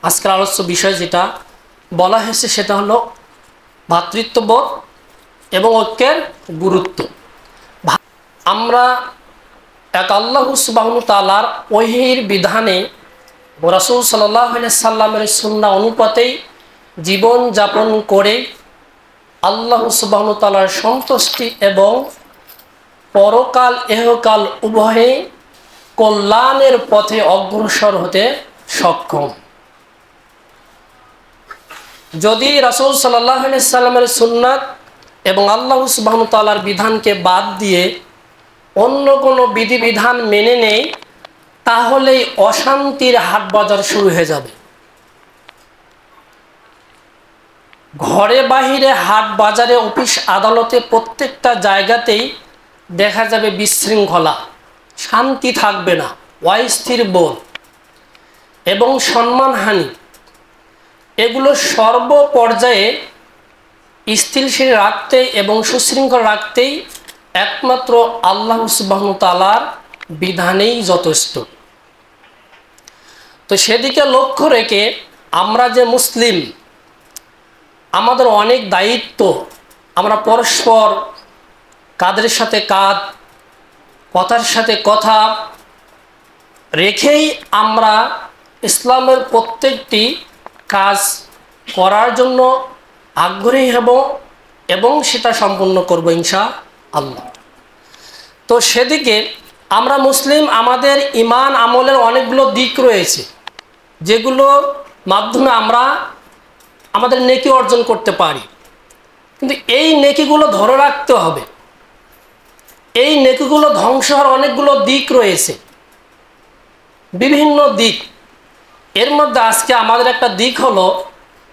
আজকের আলোচ্য বিষয় যেটা বলা হয়েছে সেটা হলো ভ্রাতৃত্ববোধ এবং ঐক্যের গুরুত্ব। আমরা এক আল্লাহ সুবহানাহু ওয়া তাআলার ওহীর বিধানে রাসূল সাল্লাল্লাহু আলাইহি সাল্লামের সুন্নাহ অনুপাতেই জীবন যাপন করে আল্লাহ সুবহানাহু ওয়া তাআলার সন্তুষ্টি এবং পরকাল ইহকাল উভয়ে কল্যাণের পথে অগ্রসর হতে সক্ষম। যদি রাসূল সাল্লাল্লাহু আলাইহি সাল্লামের সুন্নাত এবং আল্লাহ সুবহানাহু ওয়া তাআলার বিধানকে বাদ দিয়ে অন্য কোনো বিধিবিধান মেনে নেই, তাহলেই অশান্তির হাট বাজার শুরু হয়ে যাবে। ঘরে বাহিরে হাট বাজারে অফিস আদালতে প্রত্যেকটা জায়গাতেই দেখা যাবে বিশৃঙ্খলা, শান্তি থাকবে না, অস্থির বোধ এবং সম্মানহানি, এগুলো সর্বপর্যায়ে স্থিতিশীল রাখতে এবং সুশৃঙ্খল রাখতেই একমাত্র আল্লাহ সুবহানাহু ওয়া তাআলার বিধানেই যথেষ্ট। তো সেদিকে লক্ষ্য রেখে আমরা যে মুসলিম, আমাদের অনেক দায়িত্ব। আমরা পরস্পর কাঁধের সাথে কাঁধ, কথার সাথে কথা রেখেই আমরা ইসলামের প্রত্যেকটি কাজ করার জন্য আগ্রহী হব এবং সেটা সম্পূর্ণ করব ইনশাআল্লাহ। তো সেদিকে আমরা মুসলিম, আমাদের ঈমান আমলের অনেকগুলো দিক রয়েছে যেগুলো মাধ্যমে আমরা আমাদের নেকি অর্জন করতে পারি, কিন্তু এই নেকিগুলো ধরে রাখতে হবে। এই নেকিগুলো ধ্বংস হওয়ার অনেকগুলো দিক রয়েছে, বিভিন্ন দিক। এর মধ্যে আজকে আমাদের একটা দিক হলো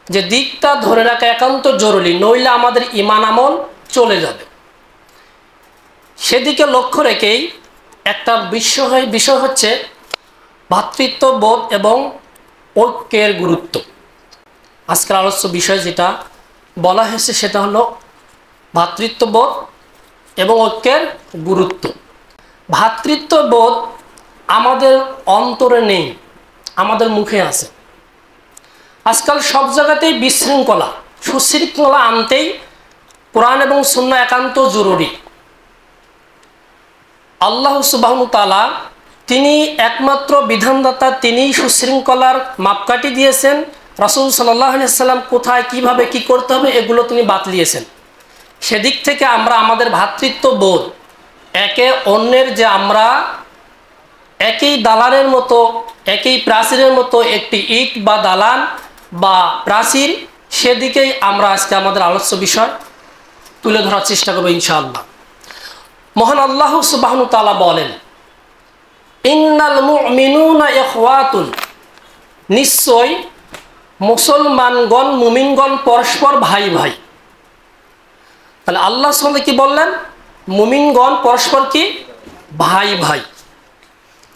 যে দিকটা ধরে রাখা একান্ত জরুরি, নইলে আমাদের ঈমান আমল চলে যাবে। সেদিকে লক্ষ্য রেখেই একটা বিষয় হচ্ছে ভ্রাতৃত্ববোধ এবং ঐক্যের গুরুত্ব। আজকের আলোচ্য বিষয় যেটা বলা হয়েছে সেটা হলো ভ্রাতৃত্ববোধ এবং ঐক্যের গুরুত্ব। ভ্রাতৃত্ববোধ আমাদের অন্তরে নেই, আমাদের মুখে আছে। আজকাল সব জায়গাতেই বিশৃঙ্খলা, সুশৃঙ্খলা আনতেই কোরআন এবং সুন্নাহ একান্ত জরুরি। আল্লাহ সুবহানাহু ওয়া তাআলা তিনি একমাত্র বিধানদাতা, তিনি সুশৃঙ্খলার মাপকাঠি দিয়েছেন। রাসূল সাল্লাল্লাহু আলাইহি সাল্লাম কোথায় কিভাবে কি করতে হবে এগুলো তিনি বাতলিয়েছেন। সেদিক থেকে আমরা আমাদের ভ্রাতৃত্ববোধ, একে অন্যের যে আমরা একই দালানের মতো, একই প্রাচীরের মতো একটি ইট বা দালান বা প্রাচীর, সেদিকেই আমরা আজকে আমাদের আলোচ্য বিষয় তুলে ধরার চেষ্টা করব ইনশাআল্লাহ। মহান আল্লাহ সুবহানাহু ওয়া তাআলা বলেন, ইন্নাল মুমিনুনা ইখওয়াতুন, নিশ্চয় মুসলমানগণ, মুমিনগণ পরস্পর ভাই ভাই। তাহলে আল্লাহ সুবহানাহু কি বললেন? মুমিনগণ পরস্পর কি ভাই ভাই।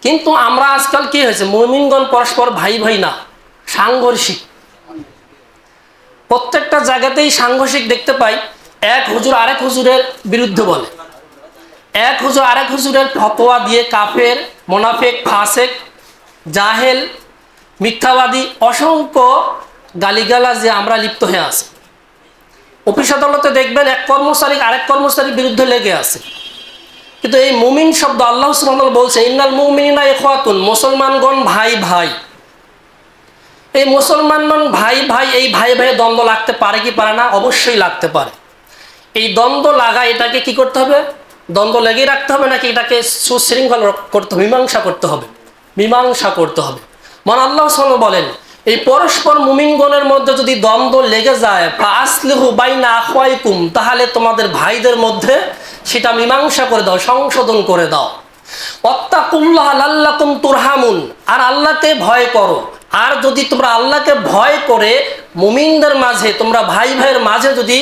কিন্তু আমরা আজকাল কি হয়েছে, মুমিনগণ পরস্পর ভাই ভাই না, সাংঘর্ষিক। প্রত্যেকটা জায়গাতেই সাংঘর্ষিক দেখতে পাই। এক হুজুর আরেক হুজুরের বিরুদ্ধে বলে, এক হুজুর আরেক হুজুরের ফতোয়া দিয়ে কাফের, মুনাফিক, ফাসেক, জাহেল, মিথ্যাবাদী অসংখ্য গালিগালাজে আমরা লিপ্ত হয়ে আছি। অফিস আদালতে দেখবেন এক কর্মচারী আরেক কর্মচারীর বিরুদ্ধে লেগে আছে। কিন্তু এই মুমিন শব্দ আল্লাহ সুবহানাহু ওয়া তাআলা বলছে ইন্নাল মুমিনিনা ইখওয়াতুন, মুসলমানগণ ভাই ভাই। এই মুসলমানগণ ভাই ভাই, এই ভাই ভাই দ্বন্দ্ব লাগতে পারে কি পারে না? অবশ্যই লাগতে পারে। এই দ্বন্দ্ব লাগা, এটাকে কি করতে হবে? দ্বন্দ্ব লেগেই রাখতে হবে, নাকি এটাকে সুশৃঙ্খল করতে হবে, মীমাংসা করতে হবে? মীমাংসা করতে হবে। মানে আল্লাহ সুবহানাহু বলেন, এই পরস্পর মুমিনগণের মধ্যে যদি দ্বন্দ্ব লেগে যায়, ফাসলিহু বাইনা আখওয়াইকুম, তাহলে তোমাদের ভাইদের মধ্যে সেটা মীমাংসা করে দাও, সংশোধন করে দাও। ওয়াত্তাকুল্লাহ লাল্লাকুম তুরহামুন, আর আল্লাহকে ভয় করো। আর যদি তোমরা আল্লাহকে ভয় করে মুমিনদের মাঝে, তোমরা ভাই ভাইয়ের মাঝে যদি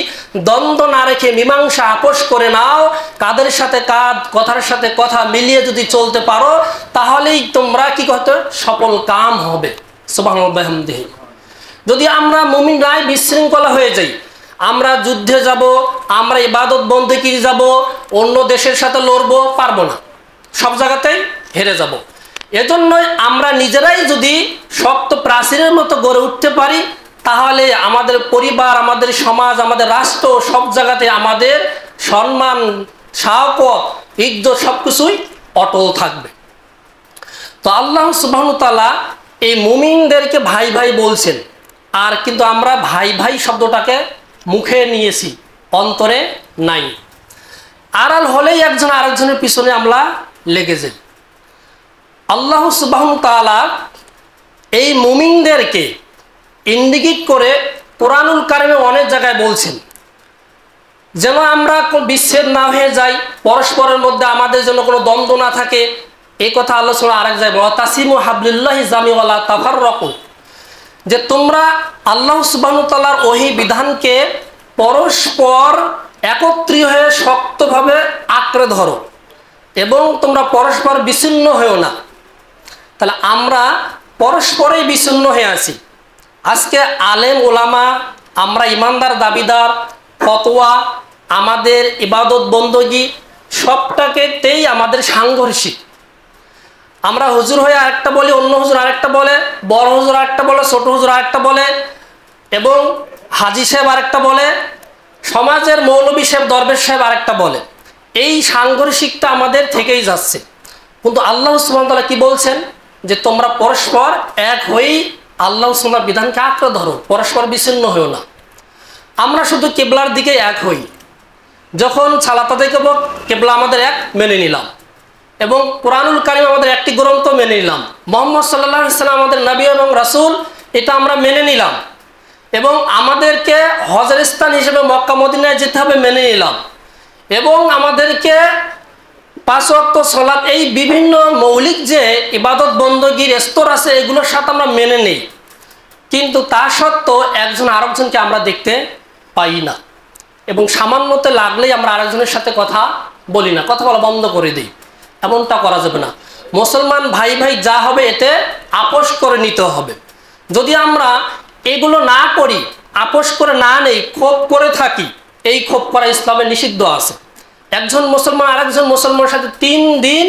দ্বন্দ্ব না রেখে মীমাংসা আপোষ করে নাও, কাদের সাথে কাঁধ, কথার সাথে কথা মিলিয়ে যদি চলতে পারো, তাহলেই তোমরা কি করতে সফল কাম হবে। সুবহানাল্লাহ ওয়া বিহামদিহি। যদি আমরা মুমিনরাই বিশৃঙ্খলা হয়ে যাই, আমরা যুদ্ধে যাব, আমরা ইবাদত বন্দেগি যাব, অন্য দেশের সাথে লড়বো, পারবো না, সব জায়গাতেই হেরে যাব। এজন্যই আমরা নিজেরাই যদি শক্ত প্রাচীরের মতো গড়ে উঠতে পারি, তাহলে আমাদের পরিবার, আমাদের সমাজ, আমাদের রাষ্ট্র, সব জায়গাতে আমাদের সম্মান, শাওকত, ইজ্জত সবকিছুই অটল থাকবে। তো আল্লাহ সুবহানাহু ওয়া তাআলা এই মুমিনদেরকে ভাই ভাই বলছেন, আর কিন্তু আমরা ভাই ভাই শব্দটাকে মুখে নিয়েছি, অন্তরে নাই। আড়াল হলেই একজন আরেকজনের পিছনে আমরা লেগে যাই। আল্লাহ সুবহানাহু ওয়া তাআলা এই মুমিনদেরকে ইন্ডিকেট করে কোরআনুল কারিমে অনেক জায়গায় বলছেন, যেন আমরা বিচ্ছেদ না হয়ে যাই, পরস্পরের মধ্যে আমাদের জন্য কোনো দ্বন্দ্ব না থাকে। এই কথা আল্লাহ সুবহানাহু আরেক জায়গায় বলা, তাসিমু হাবলিল্লাহি জামিআ ওয়ালা তাফাররাকু, যে তোমরা আল্লাহ সুবহানাহু ওয়া তাআলার ওহী বিধানকে পরস্পর একত্রিত হয়ে শক্তভাবে আঁকড়ে ধরো এবং তোমরা পরস্পর বিচ্ছিন্ন হয়েও না। তাহলে আমরা পরস্পরেই বিচ্ছিন্ন হয়ে আছি। আজকে আলেম ওলামা, আমরা ইমানদার দাবিদার, ফতোয়া, আমাদের ইবাদত বন্দগি সবটাকেতেই আমাদের সাংঘর্ষিক। আমরা হুজুর হয়ে আরেকটা বলি, অন্য হুজুর আরেকটা বলে, বড় হুজুর আরেকটা বলে, ছোট হুজুর আরেকটা বলে, এবং হাজি সাহেব আরেকটা বলে, সমাজের মৌলবী সাহেব, দরবেশ সাহেব আরেকটা বলে। এই সাংঘর্ষিকটা আমাদের থেকেই যাচ্ছে। কিন্তু আল্লাহ সুবহানাহু ওয়া তাআলা কি বলছেন, যে তোমরা পরস্পর এক হয়েই আল্লাহ সুবহানাহু বিধানকে আঁকড়ে ধরো, পরস্পর বিচ্ছিন্ন হয়েও না। আমরা শুধু কিবলার দিকে এক হই, যখন সালাত দেখব কিবলা আমাদের এক মেনে নিলাম, এবং কোরআনুল কারিম আমাদের একটি গ্রন্থ মেনে নিলাম, মুহাম্মদ সাল্লাল্লাহু আলাইহি ওয়াসাল্লাম আমাদের নবী এবং রাসূল, এটা আমরা মেনে নিলাম, এবং আমাদেরকে হজের স্থান হিসেবে মক্কা মদিনায় যেতে হবে মেনে নিলাম, এবং আমাদেরকে 5 ওয়াক্ত সালাত, এই বিভিন্ন মৌলিক যে ইবাদত বন্দগির স্তর আছে এগুলোর সাথে আমরা মেনে নেই। কিন্তু তা সত্ত্বেও একজন আরেকজনকে আমরা দেখতে পাই না, এবং সামান্যতে লাগলেই আমরা আরেকজনের সাথে কথা বলি না, কথা বলা বন্ধ করে দিই। এমনটা করা যাবে না। মুসলমান ভাই ভাই যা হবে এতে আপোষ করে নিতে হবে। যদি আমরা এগুলো না করি, আপোষ করে না নেই, ক্ষোভ করে থাকি, এই ক্ষোভ করা ইসলামে নিষিদ্ধ আছে। একজন মুসলমান আরেকজন মুসলমানের সাথে 3 দিন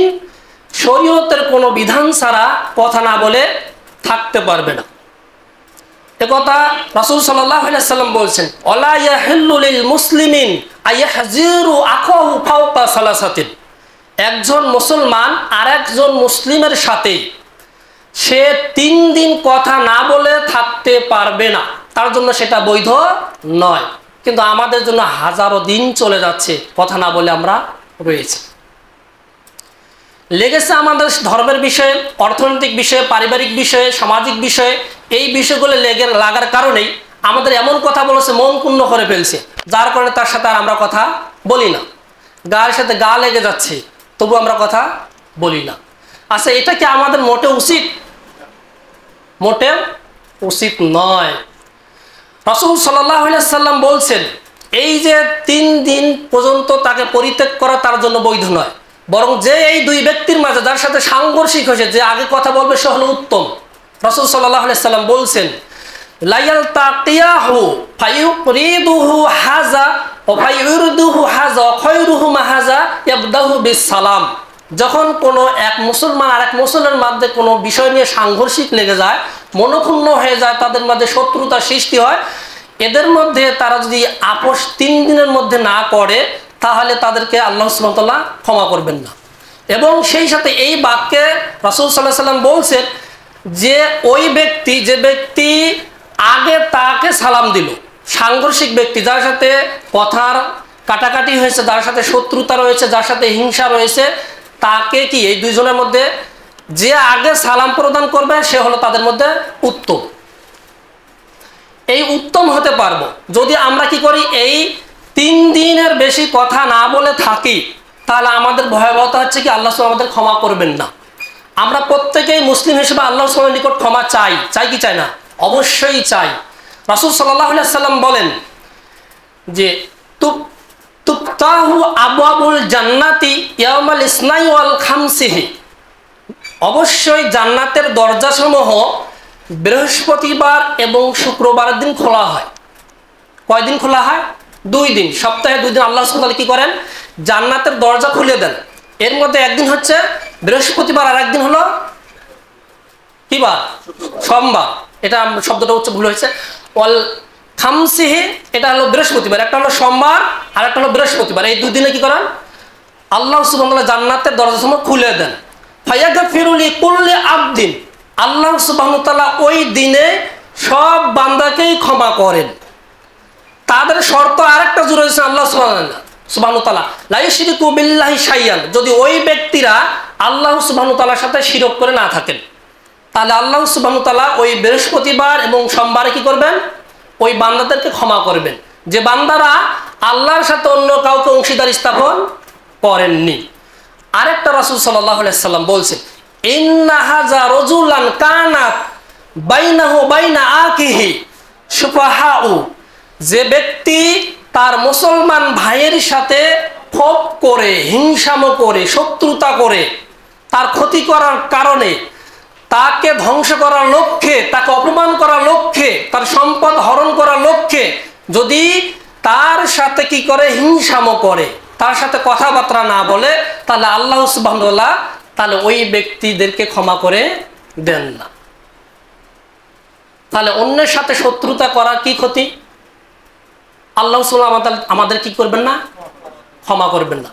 শরীয়তের কোনো বিধান ছাড়া কথা না বলে থাকতে পারবে না। একথা রাসূল সাল্লাল্লাহু আলাইহি ওয়াসাল্লাম বলছেন, ওয়ালা ইয়াহিল্লু লিল মুসলিমিন আইয়াহজিরু আখাহু ফাওকা সালাসাতিন। একজন মুসলমান আরেকজন মুসলিমের সাথে সে 3 দিন কথা না বলে থাকতে পারবে না, তার জন্য সেটা বৈধ নয়। কিন্তু আমাদের জন্য হাজারো দিন চলে যাচ্ছে কথা না বলে আমরা রয়েছি। লেগেছে আমাদের ধর্মের বিষয়ে, অর্থনৈতিক বিষয়ে, পারিবারিক বিষয়ে, সামাজিক বিষয়ে। এই বিষয়গুলো লাগার কারণেই আমাদের এমন কথা বলেছে, মন ক্ষুণ্ণ করে ফেলছে, যার কারণে তার সাথে আর আমরা কথা বলি না। গায়ের সাথে গা লেগে যাচ্ছে, তবু আমরা কথা বলি না। আচ্ছা, এটা কি আমাদের মোটেও উচিত? মোটেও উচিত নয়। রাসূল সাল্লাল্লাহু আলাইহি ওয়াসাল্লাম বলছেন, এই যে 3 দিন পর্যন্ত তাকে পরিত্যাগ করা তার জন্য বৈধ নয়, বরং যে এই 2 ব্যক্তির মাঝে যার সাথে সাংঘর্ষিক হয়েছে, যে আগে কথা বলবে সে হলো উত্তম। রাসূল সাল্লাল্লাহু আলাইহি ওয়াসাল্লাম বলছেন, লায়াল তাকিয়াহু ফায়ুরিদুহু হাযা ওয়া ফায়ুরিদুহু হাযা খায়রুহু মা হাযা ইয়াবদাহু বিসসালাম। যখন কোনো এক মুসলমান আর এক মুসলমানের মধ্যে কোনো বিষয় নিয়ে সাংঘর্ষিক লেগে যায়, মনক্ষুণ্ণ হয়ে যায়, তাদের মধ্যে শত্রুতা সৃষ্টি হয়, এদের মধ্যে তারা যদি আপোষ 3 দিনের মধ্যে না করে, তাহলে তাদেরকে আল্লাহ সুবহানাহু ওয়া তাআলা ক্ষমা করবেন না। এবং সেই সাথে এই বাক্যে রাসূল সাল্লাল্লাহু আলাইহি ওয়াসাল্লাম বলছেন যে ওই ব্যক্তি, যে ব্যক্তি আগে তাকে সালাম দিল, সাংঘর্ষিক ব্যক্তি, যার সাথে কথার কাটাকাটি হয়েছে, যার সাথে শত্রুতা রয়েছে, যার সাথে হিংসা রয়েছে, তাকে কি এই 2 জনের মধ্যে যে আগে সালাম প্রদান করবে সে হলো তাদের মধ্যে উত্তম। এই উত্তম হতে পারবো যদি আমরা কি করি, এই 3 দিনের বেশি কথা না বলে থাকি, তাহলে আমাদের ভয়াবহতা হচ্ছে কি আল্লাহ সুবহানাহু আমাদের ক্ষমা করবেন না। আমরা প্রত্যেকেই মুসলিম হিসেবে আল্লাহ সুবহানাহু নিকট ক্ষমা চাই, চাই কি চাই না? অবশ্যই চাই। রাসূল সাল্লাল্লাহু আলাইহি ওয়াসাল্লাম বলেন যে তুফতাহু আবওয়াবুল জান্নাতি ইয়াউমাল ইসনাই ওয়াল খামসিহি। অবশ্যই জান্নাতের দরজাসমূহ বৃহস্পতিবার এবং শুক্রবারের দিন খোলা হয়। কয়দিন খোলা হয়? 2 দিন। সপ্তাহে 2 দিন আল্লাহ সুবহানাহু ওয়া তাআলা কি করেন? জান্নাতের দরজা খুলে দেন। এর মধ্যে একদিন হচ্ছে বৃহস্পতিবার, আর একদিন হলো কি বার? সোমবার। এটা শব্দটা হচ্ছে ভুল হয়েছে। ওয়াল খামসিহি, এটা হলো বৃহস্পতিবার। একটা হলো সোমবার আর একটা হলো বৃহস্পতিবার। এই দুই দিনে কি করেন? আল্লাহ সুবহানাহু ওয়া তাআলা জান্নাতের দরজাসমূহ খুলে দেন। ফায়াগফিরু লিকুল্লি আবদিন, আল্লাহ সুবহানাহু ওয়া তাআলা ওই দিনে সব বান্দাকেই ক্ষমা করেন। তাদের শর্ত আরেকটা জুড়ে দিয়েছেন আল্লাহ সুবহানাহু ওয়া তাআলা, লা ইউশরিকু বিল্লাহি শাইআন, যদি ওই ব্যক্তিরা আল্লাহ সুবহানাহু ওয়া তাআলার সাথে শিরক করে না থাকেন, তাহলে আল্লাহ সুবহানাহু ওয়া তাআলা ওই বৃহস্পতিবার এবং সোমবারে কি করবেন? ওই বান্দাদেরকে ক্ষমা করবেন, যে বান্দারা আল্লাহর সাথে অন্য কাউকে অংশীদার স্থাপন করেননি। আরেকটা রাসূল সাল্লাল্লাহু আলাইহি সাল্লাম বলছেন, ইন্না হাযা রাজুলান কানাত বাইনাহু বাইনা আকিহি সুফাহাউ, যে ব্যক্তি তার মুসলমান ভাইয়ের সাথে ক্ষোভ করে, হিংসামো করে, শত্রুতা করে, তার ক্ষতি করার কারণে, তাকে ধ্বংস করার লক্ষ্যে, তাকে অপমান করার লক্ষ্যে, তার সম্পদ হরণ করার লক্ষ্যে যদি তার সাথে কি করে? হিংসামো করে, তার সাথে কথাবার্তা না বলে, তাহলে আল্লাহ সুবহানাহু ওয়া তাআলা তাহলে ওই ব্যক্তিদেরকে ক্ষমা করে দেন না। তাহলে অন্যের সাথে শত্রুতা করা কি ক্ষতি? আল্লাহ সুবহানাহু ওয়া তাআলা আমাদের কি করবেন না? ক্ষমা করবেন না।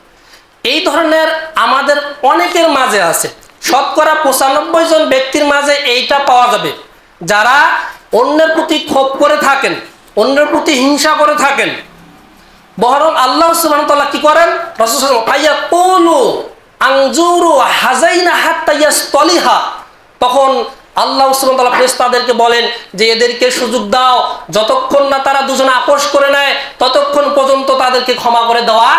এই ধরনের আমাদের অনেকের মাঝে আছে, শতকরা 95 জন ব্যক্তির মাঝে এইটা পাওয়া যাবে, যারা অন্যের প্রতি ক্ষোভ করে থাকেন, অন্যের প্রতি হিংসা করে থাকেন। বরং আল্লাহ সুবহানাহু ওয়া তাআলা কি করেন? রাসূল সাল্লাল্লাহু আলাইহি ওয়াসাল্লাম ফায়াকুলু আনজুরু হাযাইনা হাত্তা ইয়াসতালিহা, তখন আল্লাহ সুবহানাহু ওয়া তাআলা ফেরেশতাদেরকে বলেন যে এদেরকে সুযোগ দাও, যতক্ষণ না তারা দুজনে আপোষ করে নেয় ততক্ষণ পর্যন্ত তাদেরকে ক্ষমা করে দেওয়া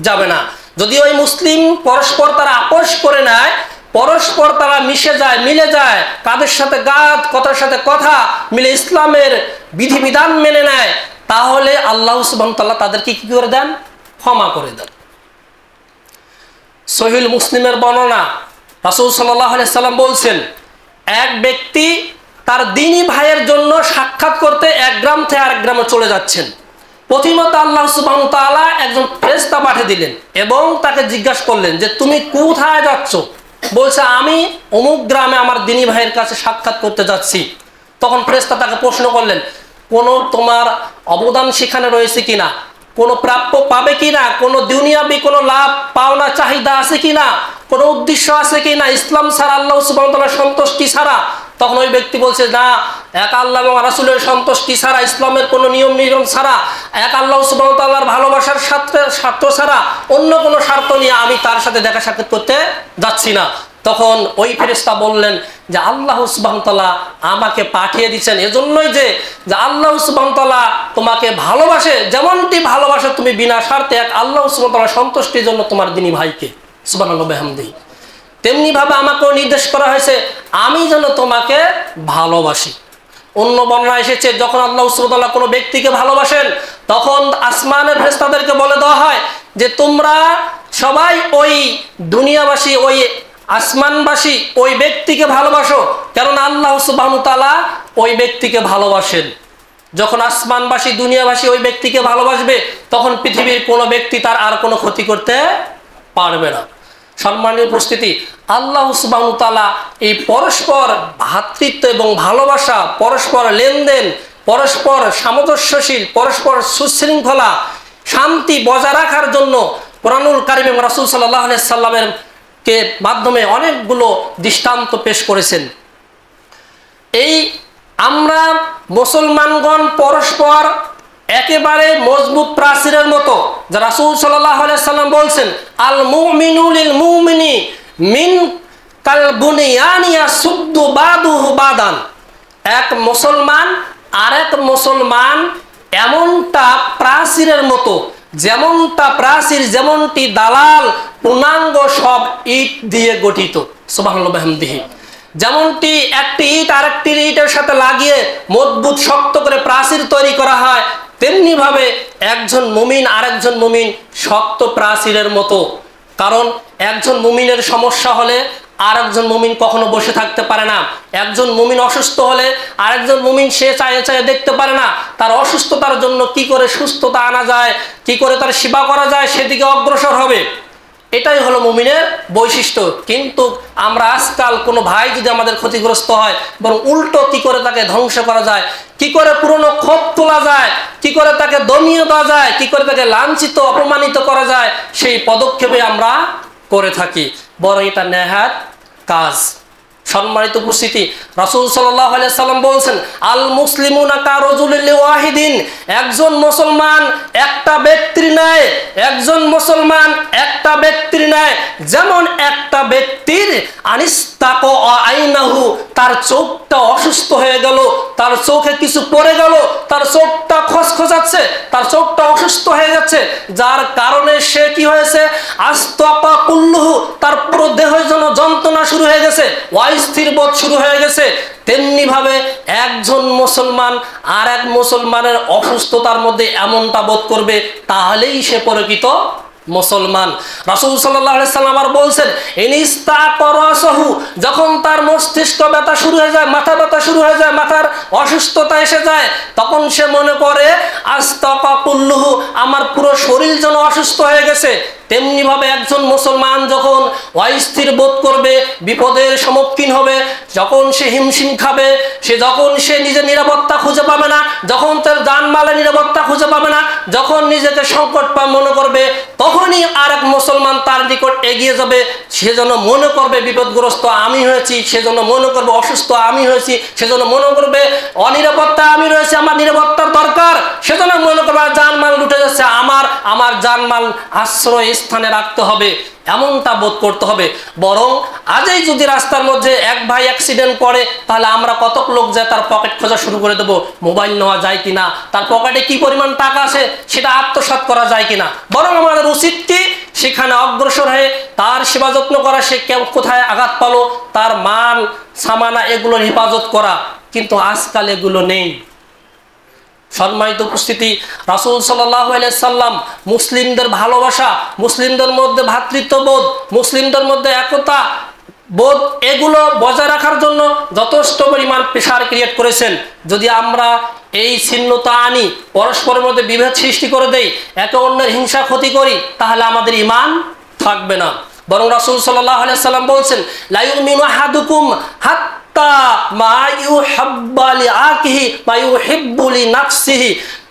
যাবে না। যদি ওই মুসলিম পরস্পর তারা আপোষ করে নেয়, পরস্পর তারা মিশে যায়, মিলে যায়, কাদের সাথে গাদ, কথার সাথে কথা মিলে ইসলামের বিধিবিধান মেনে নেয়, তাহলে আল্লাহ সুবহানাহু ওয়া তাআলা তাদেরকে কি করে দেন? ক্ষমা করে দেন। সহিহ মুসলিমের বর্ণনা, রাসূল সাল্লাল্লাহু আলাইহি সাল্লাম বলছেন, এক ব্যক্তি তার দ্বীনী ভাইয়ের জন্য সাক্ষাৎ করতে এক গ্রাম থেকে আরেক গ্রামে চলে যাচ্ছেন। প্রতিমত আল্লাহ সুবহানাহু ওয়া তাআলা একজন ফেরেশতা পাঠিয়ে দিলেন এবং তাকে জিজ্ঞাসা করলেন যে তুমি কোথায় যাচ্ছ? বলছে আমি অমুক গ্রামে আমার দ্বীনী ভাইয়ের কাছে সাক্ষাৎ করতে যাচ্ছি। তখন ফেরেশতা তাকে প্রশ্ন করলেন, কোনো তোমার অবদান সেখানে রয়েছে কিনা, কোনো প্রাপ্য পাবে কিনা, কোনো দুনিয়াবি কোনো লাভ পাওনা চাহিদা আছে কিনা, কোনো উদ্দেশ্য আছে কিনা, ইসলাম ছাড়া, আল্লাহ সুবহানাহু ওয়া তাআলার সন্তুষ্টি ছাড়া? তখন ওই ব্যক্তি বলছে, না, এক আল্লাহ এবং রাসূলের সন্তুষ্টি ছাড়া, ইসলামের কোনো নিয়ম নিয়ম ছাড়া, এক আল্লাহ সুবহানাহু ওয়া তাআলার ভালোবাসার স্বার্থ ছাড়া অন্য কোনো স্বার্থ নিয়ে আমি তার সাথে দেখা সাক্ষাৎ করতে যাচ্ছি না। তখন ওই ফেরেশতা বললেন যে আল্লাহ সুবহানাহু ওয়া তাআলা আমাকে পাঠিয়ে দিয়েছেন এজন্যই যে আল্লাহ সুবহানাহু ওয়া তাআলা তোমাকে ভালোবাসে, যেমনটি ভালোবাসে তুমি বিনা স্বার্থে এক আল্লাহ সুবহানাহু ওয়া তাআলার সন্তুষ্টির জন্য তোমার দ্বীনী ভাইকে, সুবহানাল্লাহ বিহামদিহি, তেমনি ভাবে আমাকেও নির্দেশ করা হয়েছে আমি যেন তোমাকে ভালোবাসি। অন্য বর্ণনা এসেছে যখন আল্লাহ সুবহানাহু ওয়া তাআলা কোনো ব্যক্তিকে ভালোবাসেন তখন আসমানের ফেরেশতাদেরকে বলে দেওয়া হয় যে তোমরা সবাই ওই দুনিয়াবাসী, ওই আসমানবাসী ওই ব্যক্তিকে ভালোবাসো, কারণ আল্লাহ সুবহানাহু ওয়া তাআলা ওই ব্যক্তিকে ভালোবাসেন। যখন আসমানবাসী, দুনিয়াবাসী ওই ব্যক্তিকে ভালোবাসবে তখন পৃথিবীর কোনো ব্যক্তি তার আর কোনো ক্ষতি করতে পারবে না। সম্মানীয় উপস্থিতি, আল্লাহ সুবহানাহু ওয়া তাআলা এই পরস্পর ভ্রাতৃত্ব এবং ভালোবাসা, পরস্পর লেনদেন, পরস্পর সামঞ্জস্যশীল, পরস্পর সুশৃঙ্খলা, শান্তি বজায় রাখার জন্য কোরআনুল কারীম এবং রাসূল সাল্লাল্লাহু আলাইহি সাল্লামের কে মাধ্যমে অনেকগুলো দৃষ্টান্ত পেশ করেছেন। এই আমরা মুসলমানগণ পরস্পর একেবারে মজবুত প্রাচীরের মতো, যা রাসূল সাল্লাল্লাহু আলাইহি সাল্লাম বলছেন, আল মুমিনু লিল মুমিনি মিন কাল বুনিয়ানি ইয়াসুদ্দু বাদুহু বাদান, এক মুসলমান আরেক মুসলমান এমনটা প্রাচীরের মতো, যেমনটা প্রাচীর, যেমনটি দালাল পূর্ণাঙ্গ সব ইট দিয়ে গঠিত, সুবহানাল্লাহ বিহামদিহি, যেমনটি একটি ইট আরেকটি ইটের সাথে লাগিয়ে মজবুত শক্ত করে প্রাচীর তৈরি করা হয়, তেমনি ভাবে একজন মুমিন আরেকজন মুমিন শক্ত প্রাচীরের মতো। কারণ একজন মুমিনের সমস্যা হলে আরেকজন মুমিন কখনো বসে থাকতে পারে না। একজন মুমিন অসুস্থ হলে আরেকজন মুমিন সে চায়ে চায়ে দেখতে পারে না, তার অসুস্থতার জন্য কি করে সুস্থতা আনা যায়, কি করে তার সেবা করা যায় সেদিকে অগ্রসর হবে। এটাই হলো মুমিনের বৈশিষ্ট্য। কিন্তু আমরা আজকাল কোনো ভাই যদি আমাদের ক্ষতিগ্রস্ত হয়, বরং উল্টো কি করে তাকে ধ্বংস করা যায়, কি করে পুরনো ক্ষোভ তোলা যায়, কি করে তাকে দমিয়ে দেওয়া যায়, কি করে তাকে লাঞ্ছিত অপমানিত করা যায়, সেই পদক্ষেপে আমরা করে থাকি। বরং এটা নেহাত কাজ। সম্মানিত উপস্থিতি, রাসূল সাল্লাল্লাহু আলাইহি সাল্লাম বলেছেন, আল মুসলিমুনা কারাজুলিল ওয়াহিদিন, একজন মুসলমান একটা ব্যক্তির ন্যায়, একজন মুসলমান একটা ব্যক্তির ন্যায়, যেমন একটা ব্যক্তির আনিস্তাক আইনাহু, তার চোখটা অসুস্থ হয়ে গেল, তার চোখে কিছু পড়ে গেল, তার চোখটা খসখসাচ্ছে, তার চোখটা অসুস্থ হয়ে যাচ্ছে, যার কারণে সে কি হয়েছে, আস্তাকা কুল্লুহু, তার পুরো দেহের জন্য যন্ত্রণা শুরু হয়ে গেছে, অস্থির বোধ শুরু হয়ে গেছে। তেমনি ভাবে একজন মুসলমান আর এক মুসলমানের অসুস্থতার মধ্যে এমনটা বোধ করবে, তাহলেই সে প্রকৃত মুসলমান। রাসূল সাল্লাল্লাহু আলাইহি সাল্লাম আর বলছেন, ইনিস্তাকরাসাহু, যখন তার মস্তিষ্ক ব্যথা শুরু হয়ে যায়, মাথা ব্যথা শুরু হয়ে যায়, মাথার অসুস্থতা এসে যায়, তখন সে মনে করে আস্তাকা কুল্লুহু, আমার পুরো শরীর যেন অসুস্থ হয়ে গেছে। তেমনি ভাবে একজন মুসলমান যখন অস্থির বোধ করবে, বিপদের সম্মুখীন হবে, যখন সে হিমশিম খাবে, যখন সে নিজের নিরাপত্তা খুঁজে পাবে না, যখন তার জানমালের নিরাপত্তা খুঁজে পাবে না, যখন নিজেকে সংকট মনে করবে, তখনই আর এক মুসলমান তার নিকট এগিয়ে যাবে। সেজন্য মনে করবে বিপদগ্রস্ত আমি হয়েছি, সেজন্য মনে করবে অসুস্থ আমি হয়েছি, সেজন্য মনে করবে অনিরাপত্তা আমি রয়েছে, আমার নিরাপত্তার দরকার, সেজন্য মনে করবে জানমাল লুটে যাচ্ছে, আমার জানমাল আশ্রয় স্থানে রাখতে হবে, এমনটা বোধ করতে হবে। বরং আজই যদি রাস্তার মধ্যে এক ভাই অ্যাক্সিডেন্ট করে, তাহলে আমরা কতক লোক যায় তার পকেট খোঁজা শুরু করে দেবো, মোবাইল নেওয়া যায় কিনা, তার পকেটে কি পরিমাণ টাকা আছে সেটা আত্মসাৎ করা যায় কিনা। বরং আমাদের উচিত কি, সেখানে অগ্রসর হয়ে তার সেবা যত্ন করা, সে কেউ কোথায় আঘাত পালো, তার মান সামানা এগুলোর হেফাজত করা। কিন্তু আজকাল এগুলো নেই। সম্মানিত উপস্থিতি, রাসূল সাল্লাল্লাহু আলাইহি সাল্লাম মুসলিমদের ভালোবাসা, মুসলিমদের মধ্যে ভ্রাতৃত্ববোধ, মুসলিমদের মধ্যে একতা বোধ, এগুলো বজায় রাখার জন্য যথেষ্ট পরিমাণ প্রেশার ক্রিয়েট করেছেন। যদি আমরা এই ছিন্নতা আনি, পরস্পরের মধ্যে বিভেদ সৃষ্টি করে দেই, একে অন্যের হিংসা ক্ষতি করি, তাহলে আমাদের ঈমান থাকবে না। বরং রাসূল সাল্লাল্লাহু আলাইহি সাল্লাম বলছেন, লা ইউমিনু আহাদুকুম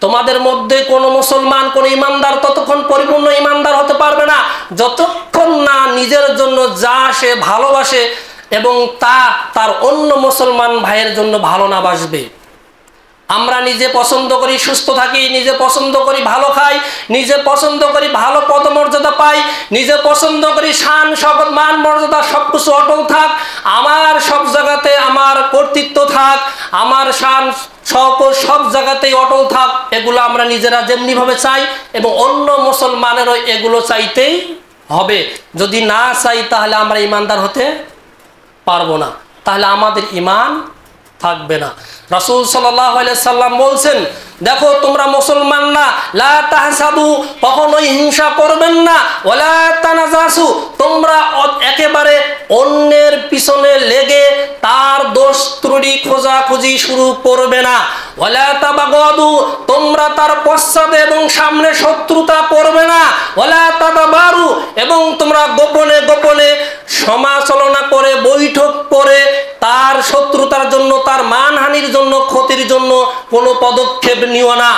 তোমাদের মধ্যে কোন মুসলমান, কোন ইমানদার ততক্ষণ পরিপূর্ণ ইমানদার হতে পারবে না, যতক্ষণ না নিজের জন্য যা সে ভালোবাসে এবং তা তার অন্য মুসলমান ভাইয়ের জন্য ভালো না বাসবে। আমরা নিজে পছন্দ করি সুস্থ থাকি, নিজে পছন্দ করি ভালো খাই, নিজে পছন্দ করি ভালো পদমর্যাদা পাই, নিজে পছন্দ করি শান শওকত মান মর্যাদা সবকিছু অটল থাক, আমার সব জায়গাতে আমার কর্তৃত্ব থাক, আমার শান শওকত সব জায়গাতেই অটল থাক, এগুলো আমরা নিজেরা যেমনি ভাবে চাই এবং অন্য মুসলমানেরও এগুলো চাইতেই হবে। যদি না চাই তাহলে আমরা ইমানদার হতে পারবো না, তাহলে আমাদের ঈমান থাকবে না। রাসূল সাল্লাল্লাহু আলাইহি সাল্লাম বলছেন, দেখো তোমরা মুসলমান না, লা তাহসাদু, কখনোই হিংসা করবেন না, ওয়ালা তানাজাসু, তোমরা একেবারে অন্যের পিছনে লেগে তার দোষ ত্রুটি খোঁজাখুঁজি শুরু করবে না, ওয়ালা তাবাগাদু, তোমরা তার পশ্চাতে এবং সামনে শত্রুতা করবে না, ওয়ালা তাদাবারু, এবং তোমরা গোপনে গোপনে সমালোচনা করে বৈঠক করে তার শত্রুতার জন্য, তার মানহানির জন্য, ক্ষতির জন্য কোনো পদক্ষেপ নিও না।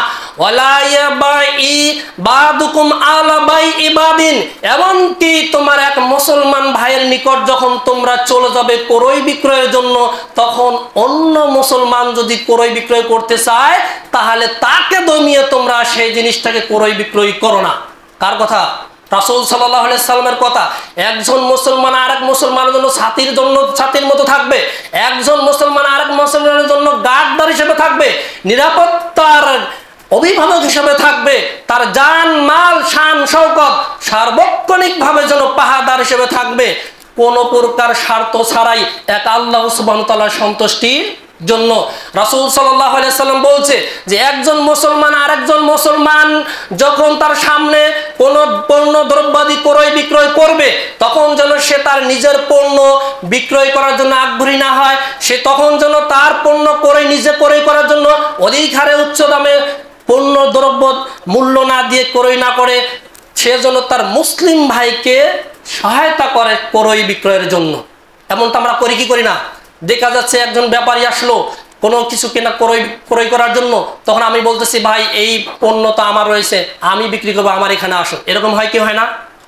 এমনকি তোমার এক মুসলমান ভাইয়ের নিকট যখন তোমরা চলে যাবে ক্রয় বিক্রয়ের জন্য, তখন অন্য মুসলমান যদি ক্রয় বিক্রয় করতে চায়, তাহলে তাকে দমিয়ে তোমরা সেই জিনিসটাকে ক্রয় বিক্রয় করো না। কার কথা? রাসূল সাল্লাল্লাহু আলাইহি সাল্লামের কথা। একজন মুসলমান আরেক মুসলমানের জন্য ছাতির মতো থাকবে, একজন মুসলমান আরেক মুসলমানের জন্য গার্ডদার হিসেবে থাকবে, নিরাপত্তার অভিভাবক হিসেবে থাকবে, তার জান মাল শান শওকত সার্বক্ষণিকভাবে যেন পাহাদার হিসেবে থাকবে, কোন প্রকার স্বার্থ ছাড়াই এক আল্লাহ সুবহানাহু ওয়া তাআলার সন্তুষ্টির জন্য। রাসূল সাল্লাল্লাহু আলাইহি সাল্লাম বলছে যে একজন মুসলমান আরেকজন মুসলমান যখন তার সামনে কোন পণ্য দ্রব্যাদি ক্রয় বিক্রয় করবে, তখন যেন সে তার নিজের পণ্য বিক্রয় করার জন্য আগ্রহী না হয়, সে তখন যেন তার পণ্য নিজে ক্রয় করার জন্য অধিক হারে উচ্চ দামে পণ্য দ্রব্য মূল্য না দিয়ে ক্রয় না করে, সে যেন তার মুসলিম ভাইকে সহায়তা করে ক্রয় বিক্রয়ের জন্য। এমনটা আমরা করি কি করি না? দেখা যাচ্ছে একজন ব্যাপারী আসলো কোনো কিছু কেনা ক্রয় করার জন্য, তখন আমি বলতেছি ভাই এই পণ্য তো আমার রয়েছে, আমি বিক্রি করবো, আমার এখানে আসো। এরকম হয় কি হয় না?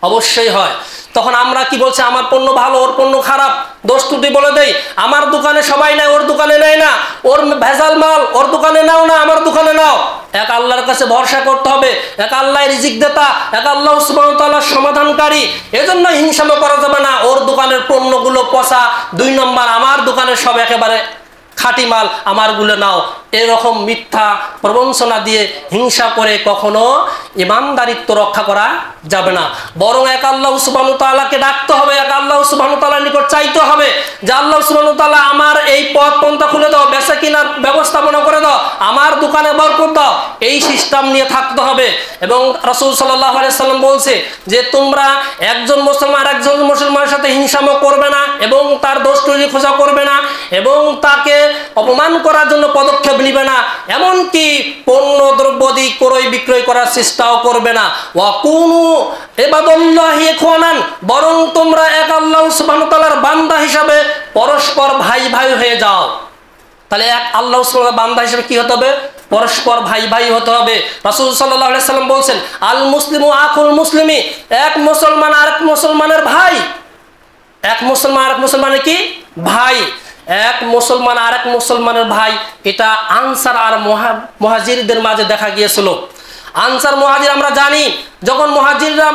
অবশ্যই হয়। তখন আমরা কি বলছি, আমার পণ্য ভালো, ওর পণ্য খারাপ, দোষ ত্রুটি বলে দেই। আমার দোকানে সবাই নেয়, ওর দোকানে নেয় না, ওর ভেজাল মাল, ওর দোকানে নাও না, আমার দোকানে নাও। এক আল্লাহর কাছে ভরসা করতে হবে, এক আল্লাহ রিজিক দাতা, এক আল্লাহ সুবহানাহু ওয়া তাআলা সমাধানকারী। এজন্য হিংসামো করা যাবে না। ওর দোকানের পণ্যগুলো পচা, 2 নম্বর, আমার দোকানের সব একেবারে খাঁটি মাল, আমারগুলো নাও। এরকম মিথ্যা প্রবঞ্চনা দিয়ে হিংসা করে কখনো ইমানদারিত্ব রক্ষা করা যাবে না। বরং এক আল্লাহ সুবহানাহু ওয়া তাআলাকে ডাকতে হবে, এক আল্লাহ সুবহানাহু ওয়া তাআলার নিকট চাইতে হবে যে আল্লাহ সুবহানাহু ওয়া তাআলা আমার এই পথ পন্থা খুলে দাও, বেচা কিনার ব্যবস্থাপনা করে দাও, আমার দোকানে বরকত দাও। এই সিস্টেম নিয়ে থাকতে হবে। এবং রাসূল সাল্লাল্লাহু আলাইহি সাল্লাম বলছে যে তোমরা একজন মুসলমান আরেকজন মুসলমানের সাথে হিংসামো করবে না, এবং তার দোষ ত্রুটি খোঁজা করবে না, এবং তাকে অপমান করার জন্য পদক্ষেপ নিবে না, এমনকি পণ্য দ্রব্যাদি ক্রয় বিক্রয় করার চেষ্টাও করবে না। ওয়াকুনু ইবাদাল্লাহি ইখওয়ানান, বরং তোমরা এক আল্লাহ সুবহানাহু ওয়া তাআলার বান্দা হিসাবে পরস্পর ভাই ভাই হয়ে যাও। তাহলে এক আল্লাহ সুবহানাহু ওয়া তাআলার বান্দা হিসেবে কি হতে হবে? পরস্পর ভাই ভাই হতে হবে। রাসূল সাল্লাল্লাহু আলাইহি সাল্লাম বলছেন আল মুসলিমু আখুল মুসলিমি, এক মুসলমান আরেক মুসলমানের ভাই। এক মুসলমান আরেক মুসলমানের কি? ভাই। এক মুসলমান আরেক মুসলমানের ভাই। এটা আনসার আর মুহাজিরদের মাঝে দেখা গিয়েছিল। আনসার মুহাজির আমরা জানি, যখন মুহাজিররা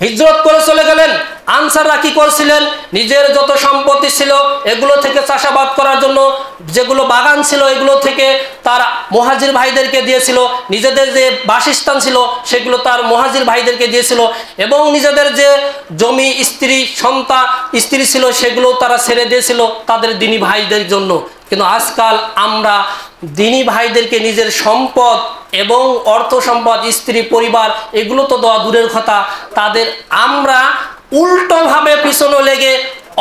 হিজরত করে চলে গেলেন, আনসাররা কি করছিলেন? নিজের যত সম্পত্তি ছিল এগুলো থেকে চাষাবাদ করার জন্য যেগুলো বাগান ছিল এগুলো থেকে তার মুহাজির ভাইদেরকে দিয়েছিল। নিজেদের যে বাসস্থান ছিল সেগুলো তার মুহাজির ভাইদেরকে দিয়েছিল, এবং নিজেদের যে জমি, স্ত্রী ছিল সেগুলো তারা ছেড়ে দিয়েছিল তাদের দিনী ভাইদের জন্য। কিন্তু আজকাল আমরা দিনী ভাইদেরকে নিজের সম্পদ এবং অর্থ সম্পদ, স্ত্রী, পরিবার এগুলো তো দেওয়া দূরের কথা, তাদের আমরা উল্টোভাবে পিছনে লেগে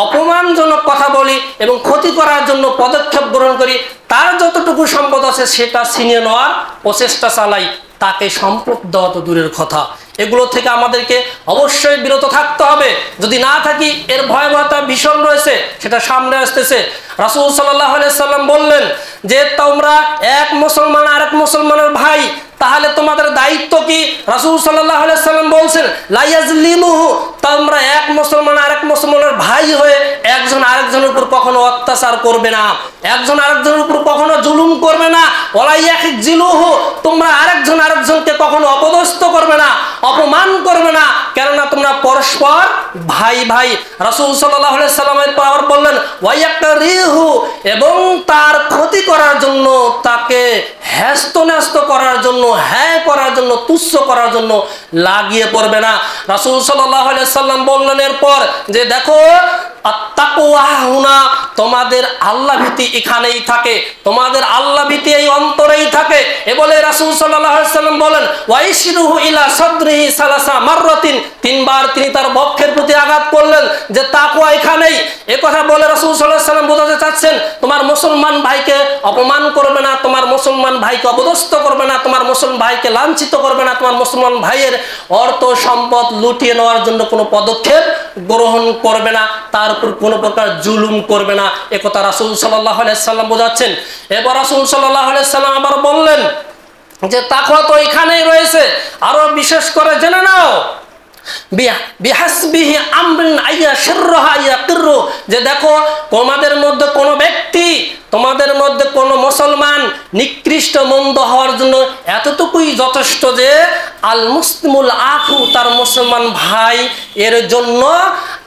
অপমানজনক কথা বলি এবং ক্ষতি করার জন্য পদক্ষেপ গ্রহণ করি। তার যতটুকু সম্পদ আছে সেটা ছিনিয়ে নেওয়ার প্রচেষ্টা চালাই, তাকে সম্পদ দেওয়া তো দূরের কথা। এগুলো থেকে আমাদেরকে অবশ্যই বিরত থাকতে হবে। যদি না থাকি, এর ভয়াবহতা ভীষণ রয়েছে, সেটা সামনে আসতেছে। রাসূল সাল্লাল্লাহু আলাইহি সাল্লাম বললেন যে তোমরা এক মুসলমান আরেক মুসলমানের ভাই, তাহলে তোমাদের দায়িত্ব কি? রাসূল সাল্লাল্লাহু আলাইহি সাল্লাম বলছেন লা ইয়াজলিমুহু, তোমরা এক মুসলমান আরেক মুসলমানের ভাই হয়ে একজন আরেকজনের উপর কখনো অত্যাচার করবে না, একজন আরেকজনের উপর কখনো জুলুম করবে না। ওয়ালা ইয়াখজিলুহু, তোমরা আরেকজন আরেকজনকে কখনো অপদস্থ করবে না, অপমান করবে না, কেননা তোমরা পরস্পর ভাই ভাই। রাসূল সাল্লাল্লাহু আলাইহি সাল্লাম আবার বললেন ওয়ায়াকরিহু, এবং তার ক্ষতি করার জন্য, তাকে হ্যাস্ত করার জন্য, হ্যাঁ করার জন্য, তুচ্ছ করার জন্য লাগিয়ে পড়বে না। রাসূল সাল্লাল্লাহু আলাইহি সাল্লাম বললেন এরপর যে দেখো আত্তাকওয়া হুনা, তোমাদের আল্লাহ ভীতি এখানেই থাকে, তোমাদের আল্লাহ ভীতি এই অন্তরেই থাকে। এ বলে রাসূল সাল্লাল্লাহু আলাইহি সাল্লাম বলেন ওয়াইশিরুহু ইলা সাদরিহি সালাসা মাররাতিন, 3 বার তিনি তার বক্ষের প্রতি আঘাত করলেন যে তাকওয়া এখানেই। এ কথা বলে রাসূল সাল্লাল্লাহু আলাইহি সাল্লাম বোঝাতে চাচ্ছেন তোমার মুসলমান ভাইকে অপমান করবে না, তোমার মুসলমান ভাইকে অপদস্থ করবে না, তোমার মুসলমান ভাইকে লাঞ্ছিত করবে না, তোমার মুসলমান ভাইয়ের অর্থ সম্পদ লুটিয়ে নেওয়ার জন্য কোনো পদক্ষেপ গ্রহণ করবে না, তার উপর কোনো প্রকার জুলুম করবে না। একথা রাসূল সাল্লাল্লাহু আলাইহি সাল্লাম বোঝাচ্ছেন। এবার রাসূল সাল্লাল্লাহু আলাইহি সাল্লাম আবার বললেন যে তাকওয়া তো এখানেই রয়েছে, আরো বিশেষ করে জেনে নাও বিহাসবিহি আমরিন আইয়া শিররহা ইয়াকিরু, যে দেখো তোমাদের মধ্যে কোনো ব্যক্তি, তোমাদের মধ্যে কোনো মুসলমান নিকৃষ্ট মন্দ হওয়ার জন্য এতটুকুই যথেষ্ট যে আল মুসলিমুল আখু, তার মুসলমান ভাই, এর জন্য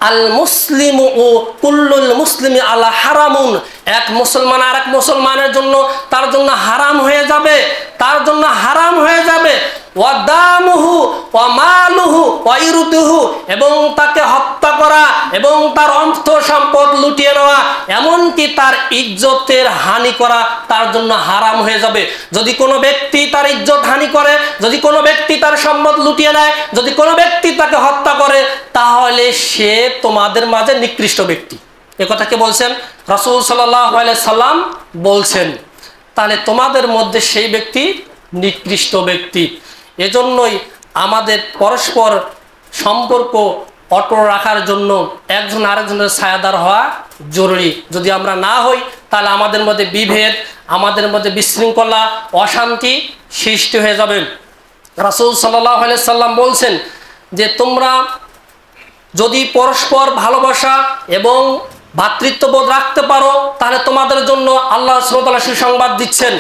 আল মুসলিমু ও কুল্লুল মুসলিমি আলা হারামুন, এক মুসলমান আর এক মুসলমানের জন্য তার জন্য হারাম হয়ে যাবে, তার জন্য হারাম হয়ে যাবে। ওয়াদামুহু ওয়া মালুহু ওয়া ইরদুহু, এবং তাকে হত্যা করা এবং তার অর্থ সম্পদ লুটিয়ে নেওয়া, এমনকি তার ইজ্জতের হানি করা তার জন্য হারাম হয়ে যাবে। যদি কোনো ব্যক্তি তার ইজ্জত হানি করে, যদি কোনো ব্যক্তি তার সম্পদ লুটিয়ে নেয়, যদি কোনো ব্যক্তি তাকে হত্যা করে, তাহলে সে তোমাদের মাঝে নিকৃষ্ট ব্যক্তি। এ কথা কে বলছেন? রাসূল সাল্লাল্লাহু আলাইহি সাল্লাম বলছেন। তাহলে তোমাদের মধ্যে সেই ব্যক্তি নিকৃষ্ট ব্যক্তি। এজন্যই আমাদের পরস্পর সম্পর্ক অটল রাখার জন্য একজন আরেকজনের ছায়াদার হওয়া জরুরি। যদি আমরা না হই তাহলে আমাদের মধ্যে বিভেদ, আমাদের মধ্যে বিশৃঙ্খলা, অশান্তি সৃষ্টি হয়ে যাবে। রাসূল সাল্লাল্লাহু আলাইহি সাল্লাম বলছেন যে তোমরা যদি পরস্পর ভালোবাসা এবং ভ্রাতৃত্ববোধ রাখতে পারো তাহলে তোমাদের জন্য আল্লাহ সুবহানাহু ওয়া তাআলা সুসংবাদ দিচ্ছেন।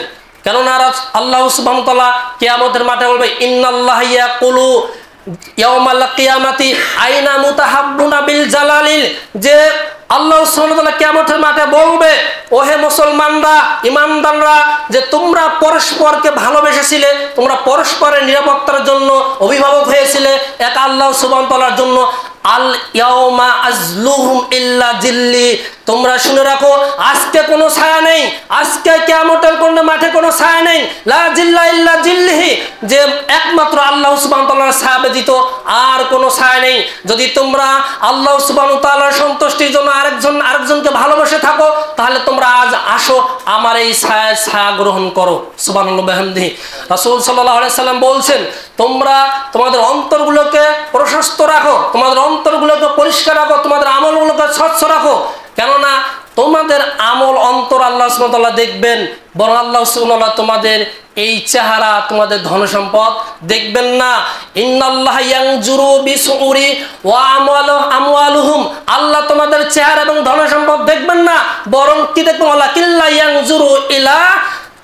কেননা আল্লাহ সুবহানাহু ওয়া তাআলা কিয়ামতের মাঠে বলবে ইন্নাল্লাহা ইয়াকুলু ইয়াউমাল কিয়ামাতি আইনা মুতাহাব্বুনা বিল জালালিল, যে আল্লাহ সুবহানাহু ওয়া তাআলা কিয়ামতের মাঠে বলবে ওহে মুসলমানরা, ইমানদাররা, যে তোমরা পরস্পরকে ভালোবেসেছিলে, তোমরা পরস্পরের নিরাপত্তার জন্য অভিভাবক হয়েছিলে এক আল্লাহ সুবহানাহু ওয়া তাআলার জন্য। আল ইয়াউমা আজলুহুম ইল্লা জিল্লি, তোমরা শুনে রাখো আজকে কোনো ছায়া নেই, আজকে কিয়ামতের কোন মাঠে কোনো ছায়া নেই। লা জিল্লা ইল্লা জিল্লিহি, যে একমাত্র আল্লাহ সুবহানাহু ওয়া তাআলার ছায়া ব্যতীত আর কোনো ছায়া নেই। যদি তোমরা আল্লাহ সুবহানাহু ওয়া তাআলার সন্তুষ্টির জন্য আরেকজনকে ভালোবেসে থাকো তাহলে তোমরা আজ আসো আমার এই ছায়া গ্রহণ করো। সুবহানাল্লাহ বিহামদিহি। রাসূল সাল্লাল্লাহু আলাইহি সাল্লাম বলছেন তোমরা তোমাদের অন্তরগুলোকে প্রশস্ত রাখো, তোমাদের অন্তরগুলোকে পরিষ্কার রাখো, তোমাদের আমলগুলোকে স্বচ্ছ রাখো। কেননা তোমাদের আমল অন্তর আল্লাহ সুবহানাহু ওয়া তাআলা দেখবেন, বরং আল্লাহ সুবহানাহু ওয়া তাআলা তোমাদের এই চেহারা, তোমাদের ধন সম্পদ দেখবেন না। ইন্নাল্লাহা ইয়ানজুরু বিসুউরি ওয়া আমওয়ালুহুম, আল্লাহ তোমাদের চেহারা এবং ধন সম্পদ দেখবেন না, বরং কি দেখবেন? আল্লাহ কিল্লা ইয়ানজুরু ইলা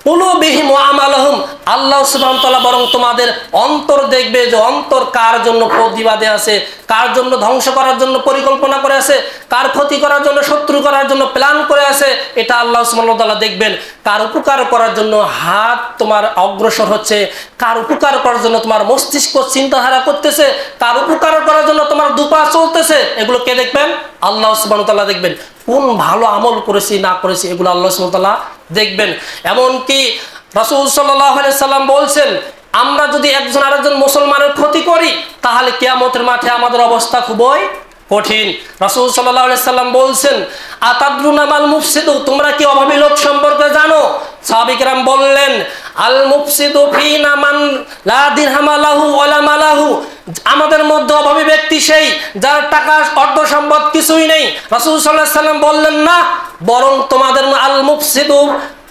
কুলুবিহিম ওয়া আমালুহুম, আল্লাহ সুবহানাহু ওয়া তাআলা বরং তোমাদের অন্তর দেখবে, যে অন্তর কার জন্য প্রতিবাদে আছে, কার জন্য ধ্বংস করার জন্য পরিকল্পনা করে আছে, কার ক্ষতি করার জন্য, শত্রু করার জন্য প্ল্যান করে আছে, এটা আল্লাহ সুবহানাহু ওয়া তাআলা দেখবেন। কার উপকার করার জন্য হাত তোমার অগ্রসর হচ্ছে, কার উপকার করার জন্য তোমার মস্তিষ্ক চিন্তাধারা করতেছে, কার উপকার করার জন্য তোমার দুপা চলতেছে, এগুলো কে দেখবেন? আল্লাহ সুবহানাহু ওয়া তাআলা দেখবেন। কোন ভালো আমল করেছি না করেছি এগুলো আল্লাহ সুবহানাহু ওয়া তাআলা দেখবেন। এমনকি রাসূল সাল্লাল্লাহু আলাইহি সাল্লাম বলছেন আমরা যদি একজন আরেকজন মুসলমানের ক্ষতি করি তাহলে কিয়ামতের মাঠে আমাদের অবস্থা খুবই কঠিন। রাসূল সাল্লাল্লাহু আলাইহি সাল্লাম বলছেন আতাদরুনা মাল মুফসিদু, তোমরা কি অভাবী লোক সম্পর্কে জানো? সাহাবী কেরাম বললেন আল মুফসিদু ফিনা মান লা দিরহামা লাহু ওয়ালা মালাহু, আমাদের মধ্যে অভাবী ব্যক্তি সেই যার টাকা অর্থ সম্পদ কিছুই নেই। রাসূল সাল্লাল্লাহু আলাইহি সাল্লাম বললেন না, বরং তোমাদের আল মুফসিদু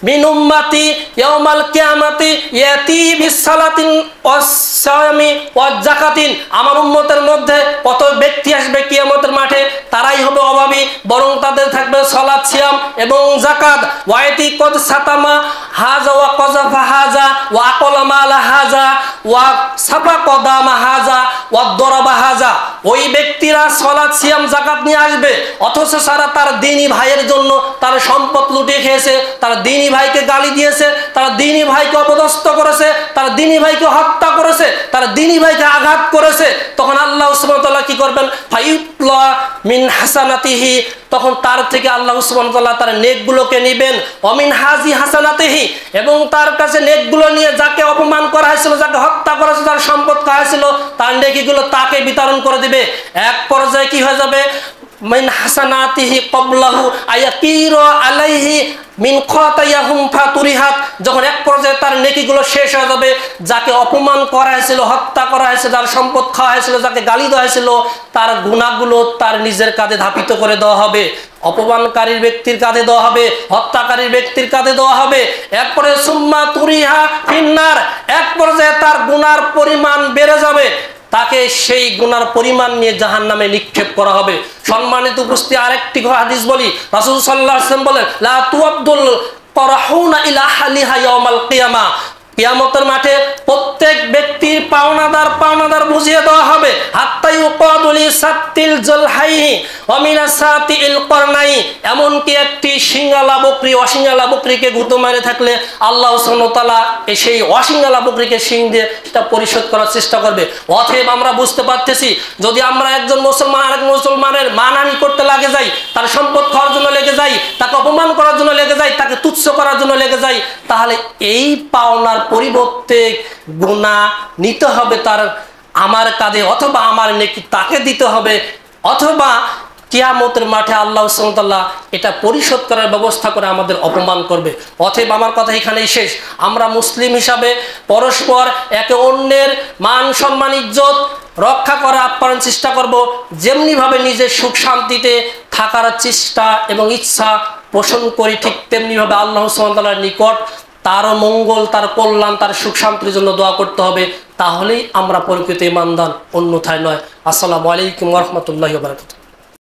মিন উম্মতি ইয়াউমাল কিয়ামাতি ইয়াতি বিসসালাতিন ওয়াস সায়ামি ওয়াজ যাকাতিন, আমার উম্মতের মধ্যে কত ব্যক্তি আসবে কিয়ামতের মাঠে তারাই হবে অভাবী, বরং তাদের থাকবে সালাত, সিয়াম এবং যাকাত। ওয়াইতি কদ সাতামা হাজা ওয়া কযাফা হাজা ওয়া আকালা মালা হাজা ওয়া সাফা কদামা হাজা ওয়া দরাবা হাজা, ওই ব্যক্তিরা সালাত, সিয়াম, যাকাত নিয়ে আসবে, অথচ সারা তার দ্বীনি ভাইয়ের জন্য তার সম্পদ লুটে খেয়েছে, তার দ্বীনি ভাইকে গালি দিয়েছে, তার দ্বীনি ভাইকে অপদস্থ করেছে, তার দ্বীনি ভাইকে হত্যা করেছে, তার দ্বীনি ভাইকে আঘাত করেছে। তখন আল্লাহ সুবহানাহু ওয়া তাআলা কি করবেন? ফায়ুতলা মিন হাসানাতিহি, তখন তার থেকে আল্লাহ সুবহানাহু ওয়া তাআলা তার নেকগুলোকে নেবেন। অমিন হাজি হাসানাতিহি, এবং তার কাছে নেকগুলো নিয়ে যাকে অপমান করা হয়েছিল, যাকে হত্যা করা হয়েছিল, যার সম্পদ খাওয়া হয়েছিল, তার নেকিগুলো তাকে বিতরণ করে দিবে। এক পর্যায়ে কি হয়ে যাবে? মিন হাসানাতিহি ক্বাবলাহু আয়াকিরু আলাইহি মিন খাতায়াহুম ফাতুরিহাত, যখন এক পর্যায়ে তার নেকিগুলো শেষ হয়ে যাবে, যাকে অপমান করা হয়েছিল, হত্যা করা হয়েছিল, যার সম্পদ খাওয়া হয়েছিল, যাকে গালি দেওয়া হয়েছিল, তার গুনাহগুলো তার নিজের কাঁধে ধাপিত করে দেওয়া হবে। অপমানকারীর ব্যক্তির কাঁধে দেওয়া হবে, হত্যাকারীর ব্যক্তির কাঁধে দেওয়া হবে। এরপরে সুম্মা তুরিহা ফিন্নার, এক পর্যায়ে তার গুনার পরিমাণ বেড়ে যাবে, তাকে সেই গুনার পরিমাণ নিয়ে জাহান্নামে নিক্ষেপ করা হবে। সম্মানিত উপস্থিতি, আরেকটি হাদিস বলি, রাসূল সাল্লাল্লাহু আলাইহি ওয়াসাল্লাম বলেন লা তুআদ্দুল ফারাহুনা ইলা আহলিহা ইয়াউমাল কিয়ামা, কিয়ামতের মাঠে প্রত্যেক ব্যক্তির পাওনাদার বুঝিয়ে দেওয়া হবে। হাত্তা ইউকাদুলি সাতিল জলহাইহি ওয়া মিনাসাতিল করনাই, এমনকি একটি সিংগালা বকরি অসিংগালা বকরিকে গুঁতো মেরে থাকলে আল্লাহ সুবহানাহু ওয়া তাআলা সেই অসিংগালা বকরিকে শিং দিয়ে সেটা পরিশোধ করার চেষ্টা করবে। অতএব আমরা বুঝতে পারতেছি, যদি আমরা একজন মুসলমান আরেক মুসলমানের মানহানি করতে লাগে যাই, তার সম্পদ খাওয়ার জন্য লেগে যাই, তাকে অপমান করার জন্য লেগে যাই, তাকে তুচ্ছ করার জন্য লেগে যাই, তাহলে এই পাওনার পরিবর্তে গুনাহ নিতে হবে তার আমার কাঁধে, অথবা আমার নেকি তাকে দিতে হবে, অথবা কিয়ামতের মাঠে আল্লাহ সুবহানাহু ওয়া তাআলা এটা পরিশোধ করার ব্যবস্থা করে আমাদের অপমান করবে। অতএব আমার কথা এখানেই শেষ। আমরা মুসলিম হিসাবে পরস্পর একে অন্যের মান সম্মান ইজ্জত রক্ষা করার আপ্রাণ চেষ্টা করব। যেমনিভাবে নিজের সুখ শান্তিতে থাকার চেষ্টা এবং ইচ্ছা পোষণ করি, ঠিক তেমনিভাবে আল্লাহ সুবহানাহু ওয়া তাআলার নিকট তারও মঙ্গল, তার কল্যাণ, তার সুখ শান্তির জন্য দোয়া করতে হবে। তাহলেই আমরা প্রকৃত ঈমানদার, অন্যথায় নয়। আসসালামু আলাইকুম ওয়া রাহমাতুল্লাহি ওয়া বারাকাতুহু।